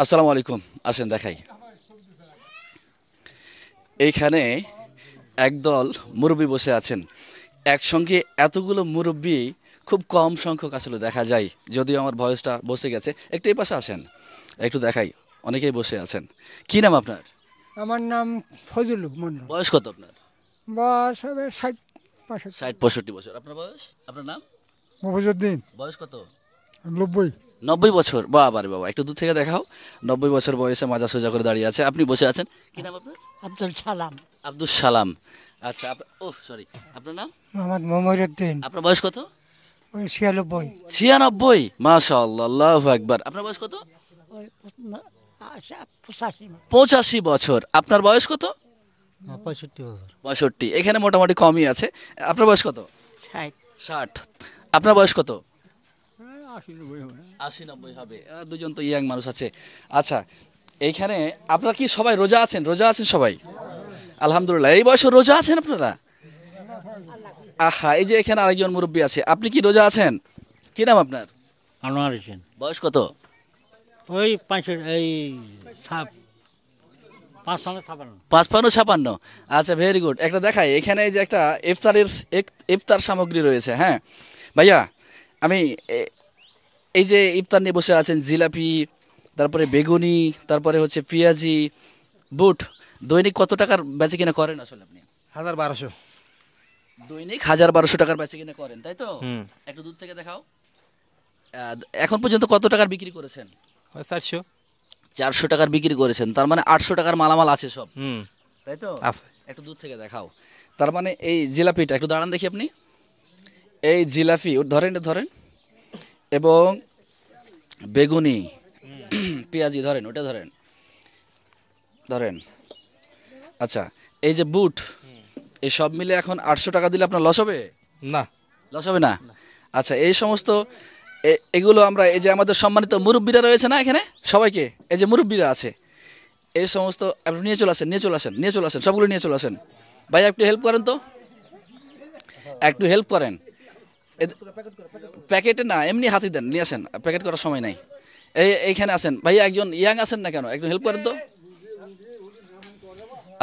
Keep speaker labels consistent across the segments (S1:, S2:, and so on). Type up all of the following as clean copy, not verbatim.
S1: আসসালামু আলাইকুম। আসেন দেখাই। এইখানে একদল মুরব্বী বসে আছেন। একসঙ্গে এতগুলো মুরব্বী খুব কম সংখ্যক আসলে দেখা যায়। যদিও আমার ভয়েসটা বসে গেছে। একটু এই পাশে আসেন, একটু দেখাই। অনেকেই বসে আছেন। কি নাম আপনার?
S2: আমার নাম ফজলু মন্ডল।
S1: বয়স কত আপনার?
S2: বয়স হবে 60-65।
S1: 60-65 বছর। আপনার বয়স? আপনার নাম?
S2: মফিজউদ্দিন।
S1: বয়স কত?
S2: 90।
S1: 90 বছর? বাবা রে বাবা, একটু দূর থেকে দেখাও। 90 বছর বয়সে মাজা সোজা করে দাঁড়িয়ে আছে, আপনি বসে আছেন। কি নাম আপনার?
S2: আব্দুল সালাম।
S1: আব্দুল সালাম। আচ্ছা, ও সরি, আপনার নাম?
S2: মোহাম্মদ মমিরুদ্দিন।
S1: আপনার বয়স কত?
S2: ওই 96।
S1: 96? মাশাআল্লাহ, আল্লাহু আকবার। আপনার বয়স কত?
S2: ওই 85।
S1: 85 বছর। আপনার বয়স কত?
S2: 65 বছর।
S1: 65। এখানে মোটামুটি কমই আছে। আপনার বয়স কত?
S2: 60।
S1: 60। আপনার বয়স কত?
S2: 80-90 হবে।
S1: 80-90 হবে। দুজন তো ইয়াং মানুষ আছে। আচ্ছা, এইখানে আপনারা কি সবাই রোজা আছেন? রোজা আছেন সবাই? আলহামদুলিল্লাহ। এই বয়সে রোজা আছেন আপনারা? আহা, এই যে এখানে আরেকজন মুরব্বী আছে। আপনি কি রোজা আছেন? কি নাম আপনার?
S3: আনোয়ার হোসেন।
S1: বয়স কত?
S3: ওই 55-56।
S1: 55-56। আচ্ছা, ভেরি গুড। একটা দেখাই। এখানে এই যে একটা ইফতার সামগ্রী রয়েছে। হ্যাঁ ভাইয়া, আমি এই যে ইফতার নিয়ে বসে আছেন, জিলাপি, তারপরে বেগুনি, তারপরে হচ্ছে পেঁয়াজি, বুট। দৈনিক কত টাকার বেচে কিনা করেন আসলে আপনি?
S4: 1200।
S1: দৈনিক 1200 টাকার বেচে কিনা করেন, তাই তো? একটু দূর থেকে দেখাও। এখন পর্যন্ত কত টাকার বিক্রি করেছেন?
S4: 400।
S1: 400 টাকার বিক্রি করেছেন। তার মানে 800 টাকার মালামাল আছে সব, তাই তো?
S4: আছে।
S1: একটু দূর থেকে দেখাও। তার মানে এই জিলাপিটা একটু দাঁড়ান দেখি আপনি। এই জিলাপি ধরেন, এটা ধরেন, এবং বেগুনি, পেঁয়াজি ধরেন, ওটা ধরেন, ধরেন। আচ্ছা, এই যে বুট, এই সব মিলে এখন 800 টাকা দিলে আপনার লস হবে?
S4: না।
S1: লস হবে না? আচ্ছা, এই সমস্ত এগুলো আমরা, এই যে আমাদের সম্মানিত মুরব্বীরা রয়েছে না এখানে, সবাইকে, এই যে মুরব্বীরা আছে, এই সমস্ত আপনি নিয়ে চলে আসেন, নিয়ে চলে আসেন, নিয়ে চলে আসেন, সবগুলো নিয়ে চলে আসেন। ভাই একটু হেল্প করেন তো, একটু হেল্প করেন। প্যাকেটে না, এমনি হাতি দেন, নিয়ে আসেন, প্যাকেট করার সময় নাই। এইখানে আছেন ভাইয়া, একজন ইয়াং আছেন না কেন, একটু হেল্প করেন তো।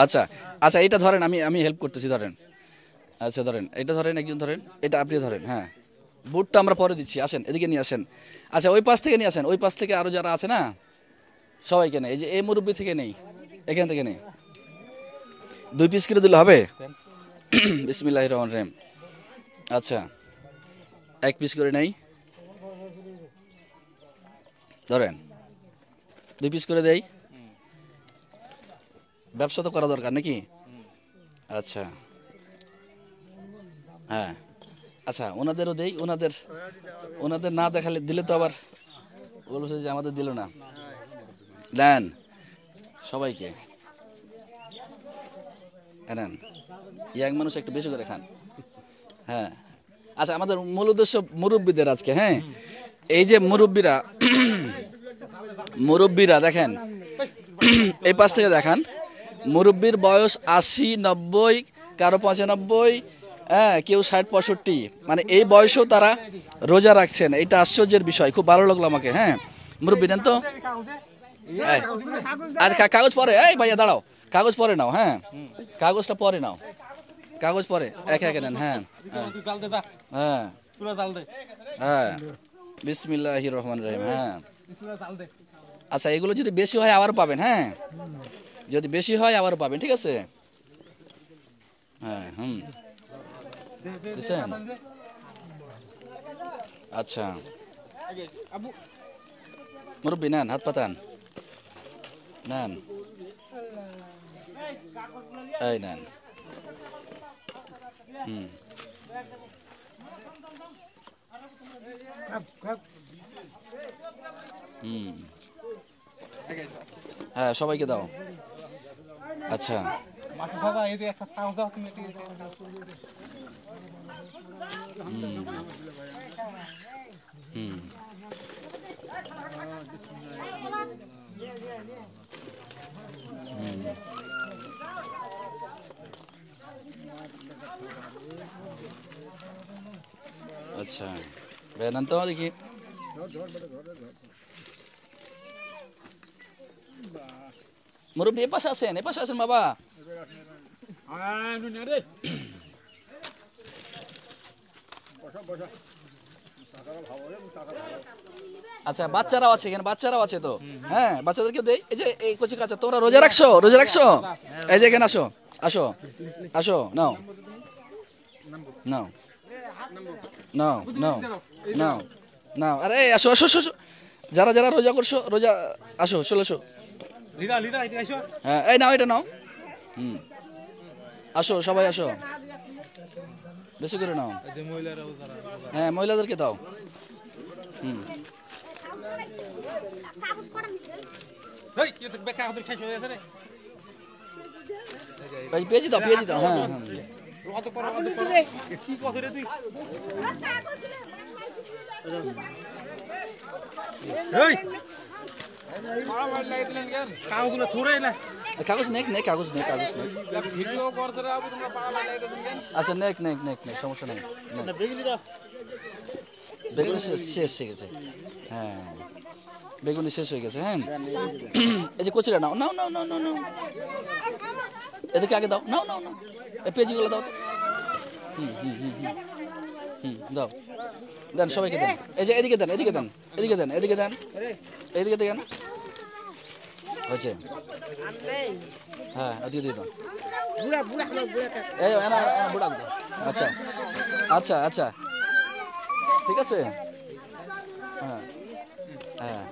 S1: আচ্ছা আচ্ছা, এটা ধরেন, আমি আমি হেল্প করতেছি, ধরেন। আচ্ছা ধরেন, এটা ধরেন, একজন ধরেন, এটা আপনি ধরেন। হ্যাঁ, বুটটা আমরা পরে দিচ্ছি, আসেন এদিকে নিয়ে আসেন। আচ্ছা, ওই পাশ থেকে নিয়ে আসেন, ওই পাশ থেকে আরো যারা আছে না সবাইকে নেই। এই যে এই মুরব্বী থেকে নেই, এখান থেকে নেই। 2 পিস করে দিলে হবে? বিসমিল্লাহির রহমানির রহিম। আচ্ছা, 1 পিস করে নেই, ধরেন। 2 পিস করে দেই, ব্যবসা তো করা দরকার নাকি? আচ্ছা, হ্যাঁ। আচ্ছা, ওনাদেরও দেই, ওনাদের না দেখালে, দিলে তো আবার বলছে যে আমাদের দিল না। দেন সবাইকে, নেন। ইয়াং মানুষ একটু বেশি করে খান। হ্যাঁ। আচ্ছা, আমাদের মূল উদ্দেশ্য মুরব্বীদের আজকে। হ্যাঁ, এই যে মুরব্বীরা দেখেন, এই পাশ থেকে দেখান। মুরব্বীর বয়স 80-90, কারো 95, হ্যাঁ, কেউ 60-65। মানে এই বয়সেও তারা রোজা রাখছেন। এটা আশ্চর্যের বিষয়, খুব ভালো লাগলো আমাকে। হ্যাঁ, মুরব্বী নেন তো। আচ্ছা, কাগজ পরে, এই ভাইয়া দাঁড়াও, কাগজ পরে নাও। হ্যাঁ, কাগজটা পরে নাও, কাগজ পরে একে একে নেন। হ্যাঁ হ্যাঁ হ্যাঁ, বিসমিল্লাহির রহমানির রহিম। হ্যাঁ, আচ্ছা, এগুলো যদি বেশি হয় আবারও পাবেন। হ্যাঁ, যদি বেশি হয় আবারও পাবেন, ঠিক আছে? হ্যাঁ, দিছেন? আচ্ছা, মুরব্বী নেন, হাত পাতান, নেন, এই নেন। হ্যাঁ, সবাইকে দাও। আচ্ছা, আচ্ছা, নেন তো দেখি। মুরব্বী এ পাশে আসেন বাবা। আচ্ছা বাচ্চারাও আছে এখানে, বাচ্চারাও আছে তো, হ্যাঁ বাচ্চাদেরকে দেই। এই যে এই কচি কাঁচা, তোমরা রোজা রাখছো? এই যে এখানে আসো আসো আসো, নাও নাও নাও নাও নাও নাও, আরে আসো আসো আসো, যারা যারা রোজা করছো রোজা আসো, ষোলোশো, হ্যাঁ এই নাও, এটা নাও, আসো সবাই আসো, বেশি করে নাও, হ্যাঁ মহিলাদেরকে দাও। পেয়েছি দাও, হ্যাঁ হ্যাঁ কাগজ নেক, আচ্ছা নেক, সমস্যা নেই, বেগুনি শেষ হয়ে গেছে, হ্যাঁ বেগুনি শেষ হয়ে গেছে, হ্যাঁ এই যে কচিরা নাও নাও নাও নাও নাও নাও, এদেরকে আগে দাও, নাও নাও নাও, এই পেঁয়াজিগুলো দাও তো, দাও, দেন সবাইকে দেন, এই যে এদিকে দেন, এদিকে দেন, হয়েছে, হ্যাঁ দিয়ে দাও, বুড়া, আচ্ছা আচ্ছা আচ্ছা ঠিক আছে, হ্যাঁ হ্যাঁ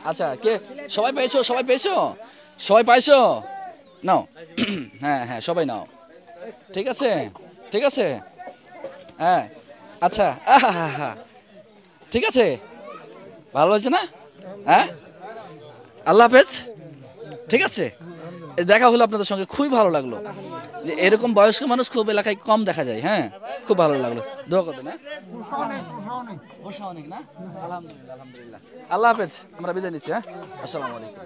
S1: আচ্ছা, কে সবাই পাইছো, নাও, হ্যাঁ হ্যাঁ সবাই নাও, ঠিক আছে, হ্যাঁ আচ্ছা, ঠিক আছে, ভালো হয়েছে না, হ্যাঁ আল্লাহ হাফেজ, ঠিক আছে, দেখা হলো আপনাদের সঙ্গে, খুবই ভালো লাগলো, যে এরকম বয়স্ক মানুষ খুব এলাকায় কম দেখা যায়, হ্যাঁ খুব ভালো লাগলো, দোয়া করবেন, না আলহামদুলিল্লাহ, আল্লাহ হাফেজ, আমরা বিদায় নিচ্ছি, হ্যাঁ আসসালামু আলাইকুম।